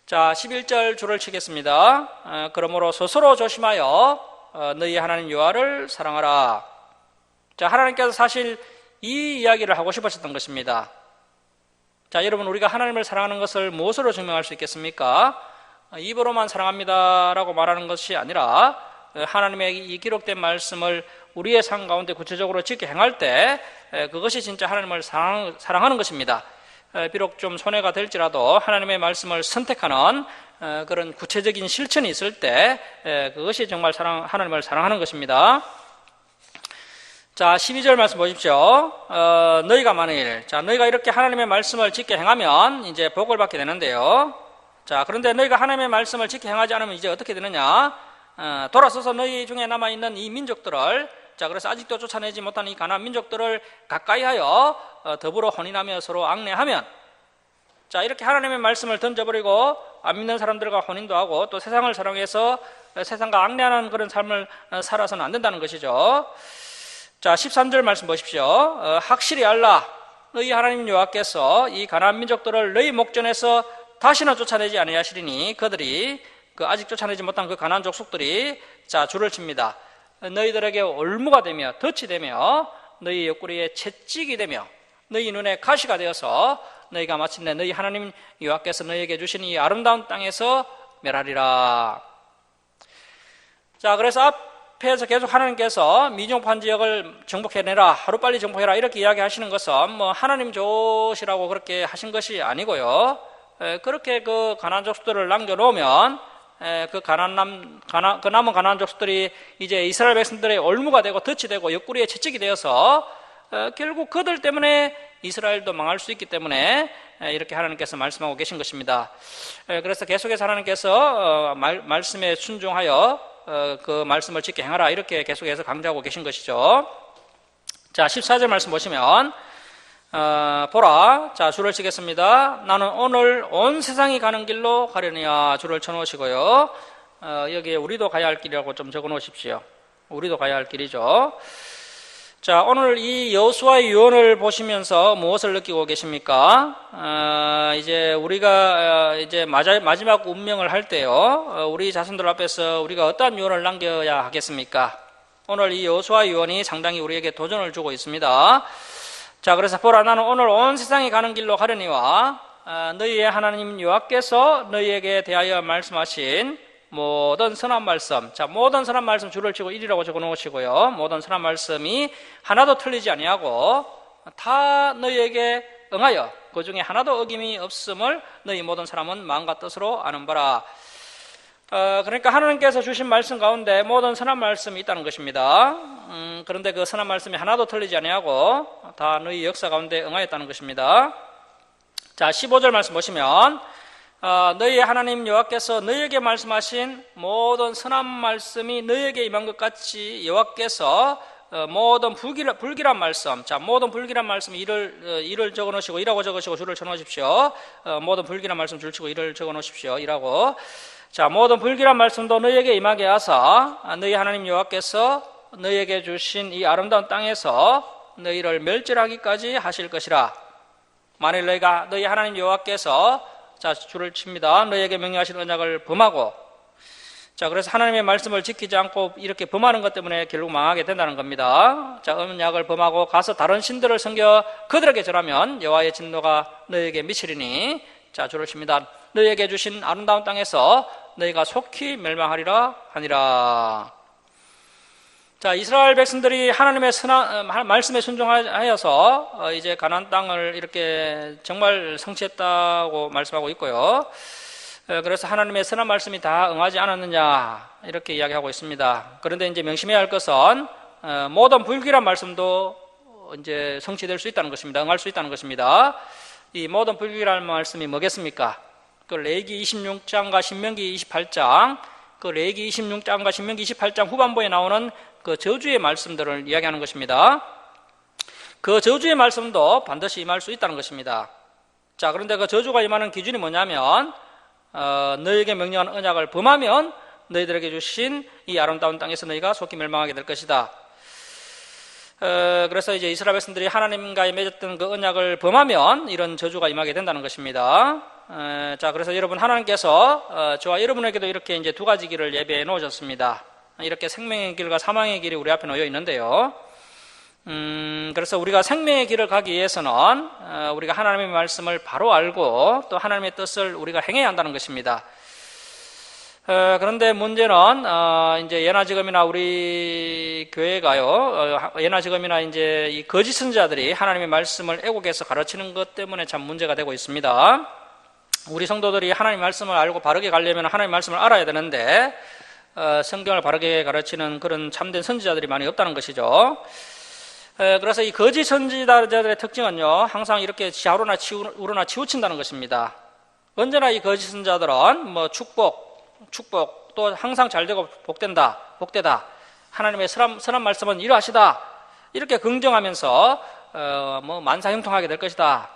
자, 11절 줄을 치겠습니다. 그러므로 스스로 조심하여 너희 하나님 여호와를 사랑하라. 자, 하나님께서 사실 이 이야기를 하고 싶으셨던 것입니다. 자, 여러분, 우리가 하나님을 사랑하는 것을 무엇으로 증명할 수 있겠습니까? 입으로만 사랑합니다라고 말하는 것이 아니라 하나님의 이 기록된 말씀을 우리의 삶 가운데 구체적으로 지켜 행할 때 그것이 진짜 하나님을 사랑하는 것입니다. 비록 좀 손해가 될지라도 하나님의 말씀을 선택하는 그런 구체적인 실천이 있을 때 그것이 정말 하나님을 사랑하는 것입니다. 자, 12절 말씀 보십시오. 너희가 만일, 자, 너희가 이렇게 하나님의 말씀을 지켜 행하면 이제 복을 받게 되는데요. 자, 그런데 너희가 하나님의 말씀을 지켜 행하지 않으면 이제 어떻게 되느냐? 돌아서서 너희 중에 남아있는 이 민족들을, 자, 그래서 아직도 쫓아내지 못한 이 가나안 민족들을 가까이 하여 더불어 혼인하며 서로 앙내하면, 자, 이렇게 하나님의 말씀을 던져버리고 안 믿는 사람들과 혼인도 하고 또 세상을 사랑해서 세상과 앙내하는 그런 삶을 살아서는 안 된다는 것이죠. 자, 13절 말씀 보십시오. 확실히 알라. 너희 하나님 여호와께서 이 가나안 민족들을 너희 목전에서 다시는 쫓아내지 아니하시리니 그들이 아직 쫓아내지 못한 그 가나안 족속들이, 자, 줄을 칩니다. 너희들에게 올무가 되며 덫이 되며 너희 옆구리에 채찍이 되며 너희 눈에 가시가 되어서 너희가 마침내 너희 하나님 여호와께서 너희에게 주신 이 아름다운 땅에서 멸하리라. 자, 그래서 앞에서 계속 하나님께서 미정판 지역을 정복해내라, 하루빨리 정복해라, 이렇게 이야기하시는 것은 뭐 하나님 좋으시라고 그렇게 하신 것이 아니고요, 그렇게 그 가나안 족속들을 남겨놓으면 그 남은 가나안 족속들이 이제 이스라엘 백성들의 올무가 되고 덫이 되고 옆구리에 채찍이 되어서 결국 그들 때문에 이스라엘도 망할 수 있기 때문에 이렇게 하나님께서 말씀하고 계신 것입니다. 그래서 계속해서 하나님께서 말씀에 순종하여 그 말씀을 지켜 행하라, 이렇게 계속해서 강조하고 계신 것이죠. 자, 14절 말씀 보시면 보라, 자, 줄을 치겠습니다. 나는 오늘 온 세상이 가는 길로 가려니와, 줄을 쳐놓으시고요. 여기에 우리도 가야 할 길이라고 좀 적어놓으십시오. 우리도 가야 할 길이죠. 자, 오늘 이 여호수아의 유언을 보시면서 무엇을 느끼고 계십니까? 이제 우리가 이제 마지막 운명을 할 때요, 우리 자손들 앞에서 우리가 어떠한 유언을 남겨야 하겠습니까? 오늘 이 여호수아 유언이 상당히 우리에게 도전을 주고 있습니다. 자, 그래서 보라, 나는 오늘 온 세상이 가는 길로 가려니와 너희의 하나님 여호와께서 너희에게 대하여 말씀하신 모든 선한 말씀, 자, 모든 선한 말씀 줄을 치고 1이라고 적어 놓으시고요. 모든 선한 말씀이 하나도 틀리지 아니하고 다 너희에게 응하여 그 중에 하나도 어김이 없음을 너희 모든 사람은 마음과 뜻으로 아는 바라. 그러니까 하나님께서 주신 말씀 가운데 모든 선한 말씀이 있다는 것입니다. 그런데 그 선한 말씀이 하나도 틀리지 아니하고 다 너희 역사 가운데 응하였다는 것입니다. 자, 15절 말씀 보시면 너희의 하나님 여호와께서 너희에게 말씀하신 모든 선한 말씀이 너희에게 임한 것 같이 여호와께서 모든 불길한 말씀, 자, 모든 불길한 말씀 일을 적어 놓으시고, 일하고 적으시고 줄을 쳐 놓으십시오. 모든 불길한 말씀 줄 치고 일을 적어 놓으십시오. 일하고. 자, 모든 불길한 말씀도 너희에게 임하게 하사 너희 하나님 여호와께서 너희에게 주신 이 아름다운 땅에서 너희를 멸절하기까지 하실 것이라. 만일 너희 하나님 여호와께서, 자, 줄을 칩니다, 너희에게 명령하신 언약을 범하고, 자, 그래서 하나님의 말씀을 지키지 않고 이렇게 범하는 것 때문에 결국 망하게 된다는 겁니다. 자, 언약을 범하고 가서 다른 신들을 섬겨 그들에게 절하면 여호와의 진노가 너희에게 미치리니, 자, 주를 십니다. 너희에게 주신 아름다운 땅에서 너희가 속히 멸망하리라 하니라. 자, 이스라엘 백성들이 하나님의 말씀에 순종하여서 이제 가나안 땅을 이렇게 정말 성취했다고 말씀하고 있고요. 그래서 하나님의 선한 말씀이 다 응하지 않았느냐 이렇게 이야기하고 있습니다. 그런데 이제 명심해야 할 것은 모든 불길한 말씀도 이제 성취될 수 있다는 것입니다. 응할 수 있다는 것입니다. 이 모든 불길한 말씀이 뭐겠습니까? 그 레위기 26장과 신명기 28장, 그 레위기 26장과 신명기 28장 후반부에 나오는 그 저주의 말씀들을 이야기하는 것입니다. 그 저주의 말씀도 반드시 임할 수 있다는 것입니다. 자, 그런데 그 저주가 임하는 기준이 뭐냐면 너희에게 명령한 언약을 범하면 너희들에게 주신 이 아름다운 땅에서 너희가 속히 멸망하게 될 것이다. 그래서 이제 이스라엘 백성들이 하나님과의 맺었던 그 언약을 범하면 이런 저주가 임하게 된다는 것입니다. 자, 그래서 여러분, 하나님께서 저와 여러분에게도 이렇게 이제 두 가지 길을 예배해 놓으셨습니다. 이렇게 생명의 길과 사망의 길이 우리 앞에 놓여 있는데요. 그래서 우리가 생명의 길을 가기 위해서는 우리가 하나님의 말씀을 바로 알고 또 하나님의 뜻을 우리가 행해야 한다는 것입니다. 그런데 문제는 이제 예나 지금이나 우리 교회가요, 예나 지금이나 이제 이 거짓 선지자들이 하나님의 말씀을 애국에서 가르치는 것 때문에 참 문제가 되고 있습니다. 우리 성도들이 하나님의 말씀을 알고 바르게 가려면 하나님의 말씀을 알아야 되는데 성경을 바르게 가르치는 그런 참된 선지자들이 많이 없다는 것이죠. 그래서 이 거짓 선지자들의 특징은요, 항상 이렇게 좌우로나 우로나 치우친다는 것입니다. 언제나 이 거짓 선지자들은 뭐 축복 또 항상 잘되고 복되다, 하나님의 선한 말씀은 이러하시다, 이렇게 긍정하면서 뭐 만사형통하게 될 것이다,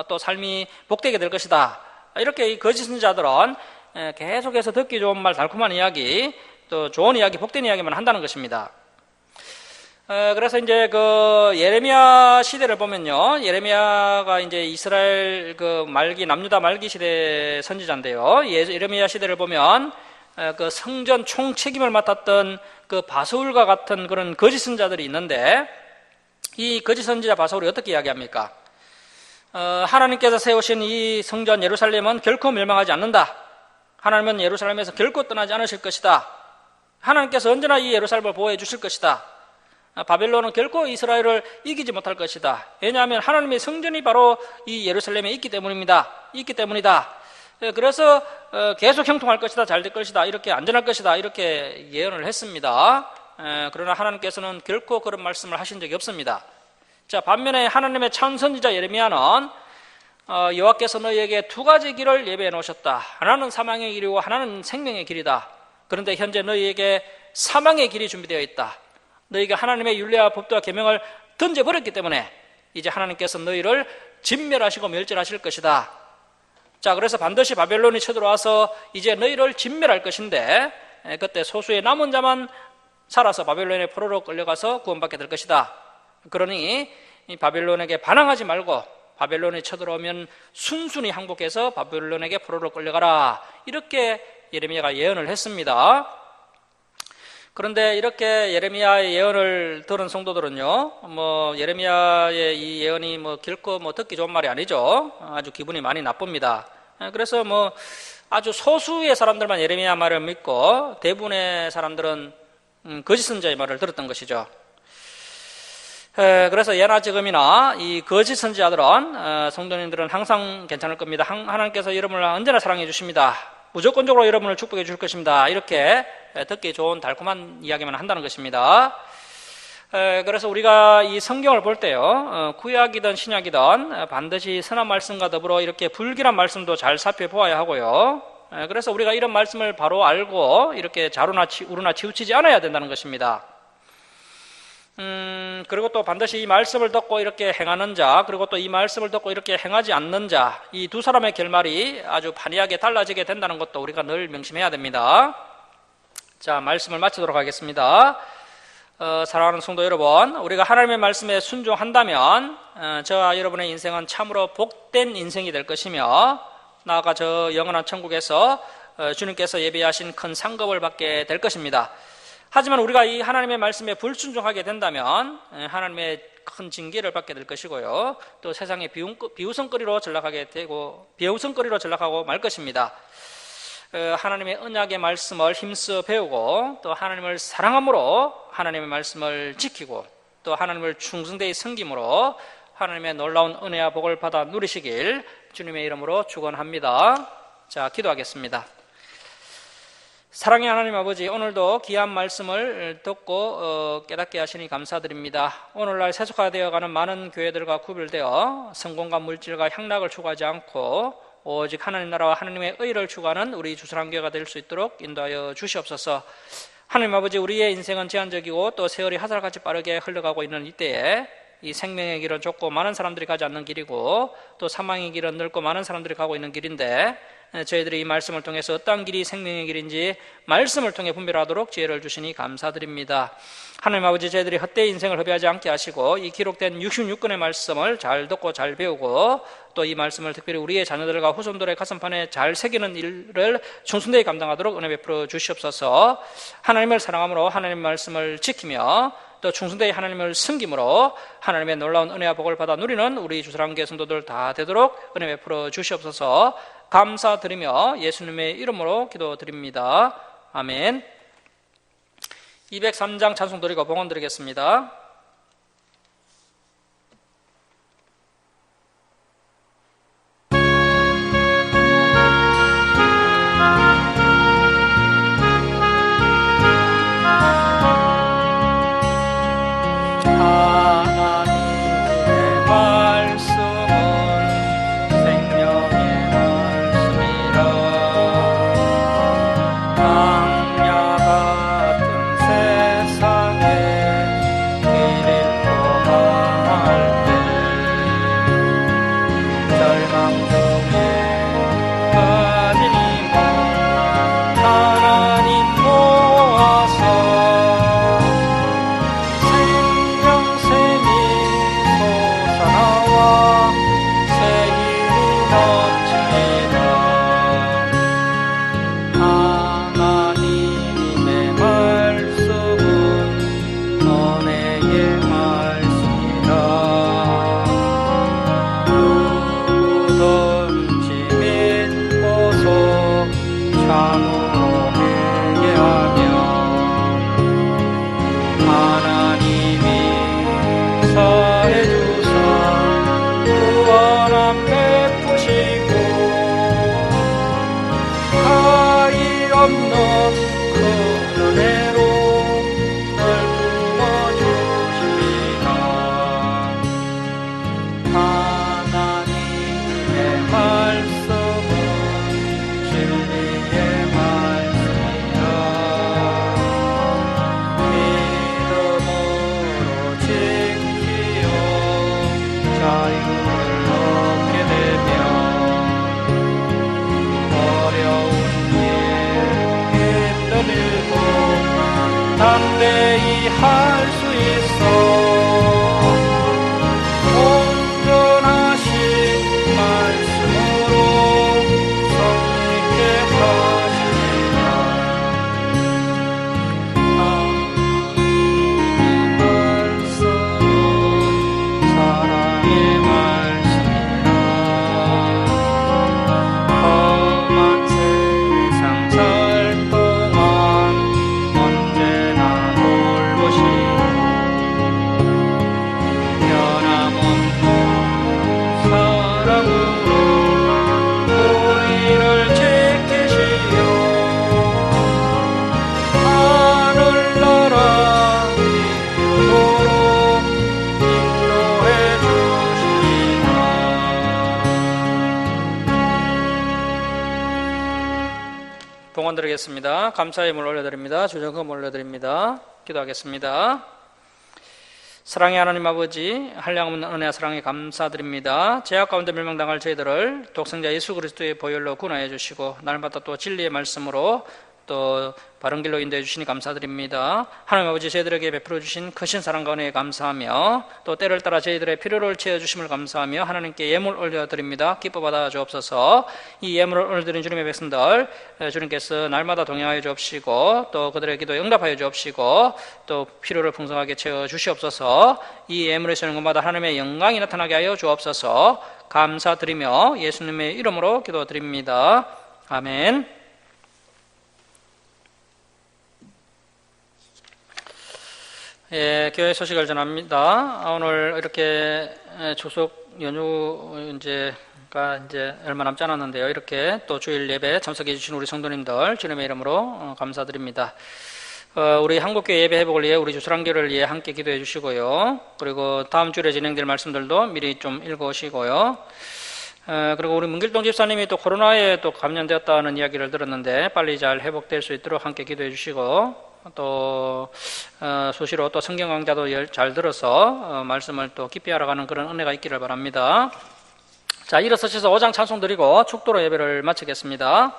또 삶이 복되게 될 것이다, 이렇게 이 거짓 선지자들은 계속해서 듣기 좋은 말, 달콤한 이야기, 또 좋은 이야기, 복된 이야기만 한다는 것입니다. 그래서 이제 그 예레미야 시대를 보면요, 예레미야가 이제 이스라엘 그 남유다 말기 시대 선지자인데요. 예레미야 시대를 보면 그 성전 총 책임을 맡았던 그 바사울과 같은 그런 거짓 선지자들이 있는데, 이 거짓 선지자 바사울이 어떻게 이야기합니까? 하나님께서 세우신 이 성전 예루살렘은 결코 멸망하지 않는다. 하나님은 예루살렘에서 결코 떠나지 않으실 것이다. 하나님께서 언제나 이 예루살렘을 보호해 주실 것이다. 바벨론은 결코 이스라엘을 이기지 못할 것이다. 왜냐하면 하나님의 성전이 바로 이 예루살렘에 있기 때문이다. 그래서 계속 형통할 것이다, 잘 될 것이다, 이렇게 안전할 것이다, 이렇게 예언을 했습니다. 그러나 하나님께서는 결코 그런 말씀을 하신 적이 없습니다. 자, 반면에 하나님의 참 선지자 예레미야는 여호와께서 너희에게 두 가지 길을 예배해 놓으셨다. 하나는 사망의 길이고 하나는 생명의 길이다. 그런데 현재 너희에게 사망의 길이 준비되어 있다. 너희가 하나님의 율례와 법도와 계명을 던져버렸기 때문에 이제 하나님께서 너희를 진멸하시고 멸절하실 것이다. 자, 그래서 반드시 바벨론이 쳐들어와서 이제 너희를 진멸할 것인데, 그때 소수의 남은 자만 살아서 바벨론의 포로로 끌려가서 구원받게 될 것이다. 그러니 이 바벨론에게 반항하지 말고 바벨론이 쳐들어오면 순순히 항복해서 바벨론에게 포로로 끌려가라, 이렇게 예레미야가 예언을 했습니다. 그런데 이렇게 예레미야의 예언을 들은 성도들은요, 뭐 예레미야의 이 예언이 뭐 결코 뭐 듣기 좋은 말이 아니죠. 아주 기분이 많이 나쁩니다. 그래서 뭐 아주 소수의 사람들만 예레미야 말을 믿고 대부분의 사람들은 거짓 선지자의 말을 들었던 것이죠. 그래서 예나 지금이나 이 거짓 선지자들은 성도님들은 항상 괜찮을 겁니다. 하나님께서 여러분을 언제나 사랑해 주십니다. 무조건적으로 여러분을 축복해 줄 것입니다. 이렇게 듣기 좋은 달콤한 이야기만 한다는 것입니다. 그래서 우리가 이 성경을 볼 때요, 구약이든 신약이든 반드시 선한 말씀과 더불어 이렇게 불길한 말씀도 잘 살펴보아야 하고요. 그래서 우리가 이런 말씀을 바로 알고 이렇게 좌우나 우로나 치우치지 않아야 된다는 것입니다. 그리고 또 반드시 이 말씀을 듣고 이렇게 행하는 자, 그리고 또 이 말씀을 듣고 이렇게 행하지 않는 자, 이 두 사람의 결말이 아주 판이하게 달라지게 된다는 것도 우리가 늘 명심해야 됩니다. 자, 말씀을 마치도록 하겠습니다. 사랑하는 성도 여러분, 우리가 하나님의 말씀에 순종한다면 저와 여러분의 인생은 참으로 복된 인생이 될 것이며, 나아가 저 영원한 천국에서 주님께서 예비하신 큰 상급을 받게 될 것입니다. 하지만 우리가 이 하나님의 말씀에 불순종하게 된다면 하나님의 큰 징계를 받게 될 것이고요, 또 세상의 비웃음거리로 전락하고 말 것입니다. 하나님의 언약의 말씀을 힘써 배우고 또 하나님을 사랑함으로 하나님의 말씀을 지키고 또 하나님을 충성되이 섬김으로 하나님의 놀라운 은혜와 복을 받아 누리시길 주님의 이름으로 축원합니다. 자, 기도하겠습니다. 사랑의 하나님 아버지, 오늘도 귀한 말씀을 듣고 깨닫게 하시니 감사드립니다. 오늘날 세속화되어가는 많은 교회들과 구별되어 성공과 물질과 향락을 추구하지 않고 오직 하나님 나라와 하나님의 의를 추구하는 우리 주사랑교회가 될 수 있도록 인도하여 주시옵소서. 하나님 아버지, 우리의 인생은 제한적이고 또 세월이 하늘같이 빠르게 흘러가고 있는 이때에 이 생명의 길은 좁고 많은 사람들이 가지 않는 길이고 또 사망의 길은 넓고 많은 사람들이 가고 있는 길인데, 저희들이 이 말씀을 통해서 어떤 길이 생명의 길인지 말씀을 통해 분별하도록 지혜를 주시니 감사드립니다. 하나님 아버지, 저희들이 헛되이 인생을 허비하지 않게 하시고 이 기록된 66권의 말씀을 잘 듣고 잘 배우고 또 이 말씀을 특별히 우리의 자녀들과 후손들의 가슴판에 잘 새기는 일을 충성되이 감당하도록 은혜 베풀어 주시옵소서. 하나님을 사랑함으로 하나님의 말씀을 지키며 또 충성되이 하나님을 섬김으로 하나님의 놀라운 은혜와 복을 받아 누리는 우리 주사랑교회 성도들 다 되도록 은혜 베풀어 주시옵소서. 감사드리며 예수님의 이름으로 기도드립니다. 아멘. 203장 찬송 드리고 봉헌 드리겠습니다. 담대히 할 수 있어. 온전하신 말씀으로 성령께 하시리라. 하나님의 말씀은 사랑의 말씀이라. 험한 세상 살 동안 언제나 돌보시고 변함없는 사랑으로 우리를 지키시오. 하늘나라 이루도록 인도해 주시리라. 봉헌 드리겠습니다. 감사의 물 올려드립니다. 주정금 올려드립니다. 기도하겠습니다. 사랑의 하나님 아버지, 한량없는 은혜와 사랑에 감사드립니다. 죄악 가운데 멸망당할 저희들을 독생자 예수 그리스도의 보혈로 구원하여 주시고 날마다 또 진리의 말씀으로 또 바른 길로 인도해 주시니 감사드립니다. 하나님 아버지, 저희들에게 베풀어 주신 크신 사랑과 은혜에 감사하며 또 때를 따라 저희들의 필요를 채워주심을 감사하며 하나님께 예물 올려드립니다. 기뻐 받아 주옵소서. 이 예물을 올려드린 주님의 백성들, 주님께서 날마다 동행하여 주옵시고 또 그들의 기도에 응답하여 주옵시고 또 필요를 풍성하게 채워주시옵소서. 이 예물에 쓰는 것마다 하나님의 영광이 나타나게 하여 주옵소서. 감사드리며 예수님의 이름으로 기도드립니다. 아멘. 예, 교회 소식을 전합니다. 오늘 이렇게 추석 연휴 이제 얼마 남지 않았는데요. 이렇게 또 주일 예배 참석해 주신 우리 성도님들 주님의 이름으로 감사드립니다. 우리 한국교회 예배 회복을 위해 우리 주수랑교를 위해 함께 기도해 주시고요. 그리고 다음 주에 진행될 말씀들도 미리 좀 읽어오시고요. 그리고 우리 문길동 집사님이 또 코로나에 또 감염되었다는 이야기를 들었는데 빨리 잘 회복될 수 있도록 함께 기도해 주시고 또 수시로 또 성경 강좌도 잘 들어서 말씀을 또 깊이 알아가는 그런 은혜가 있기를 바랍니다. 자, 일어서셔서 5장 찬송 드리고 축도로 예배를 마치겠습니다.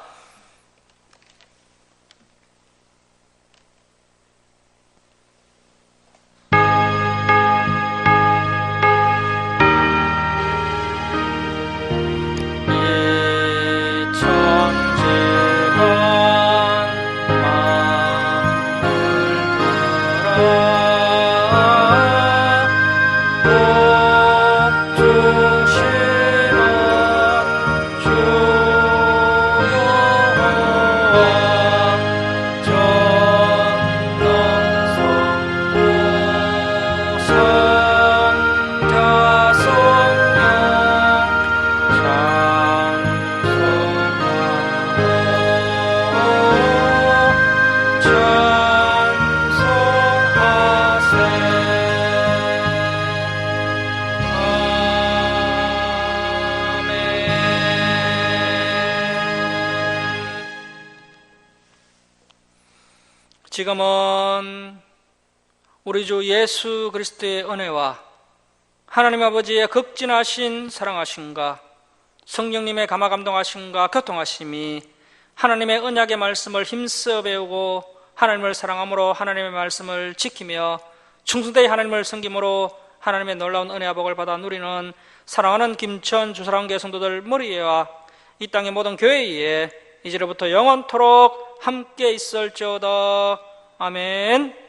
지금은 우리 주 예수 그리스도의 은혜와 하나님 아버지의 극진하신 사랑하심과 성령님의 감화 감동하심과 교통하심이 하나님의 언약의 말씀을 힘써 배우고 하나님을 사랑함으로 하나님의 말씀을 지키며 충성되이 하나님을 섬김으로 하나님의 놀라운 은혜와 복을 받아 누리는 사랑하는 김천 주사랑교회 성도들 머리에와 이 땅의 모든 교회에 이제로부터 영원토록 함께 있을지어다. 아멘.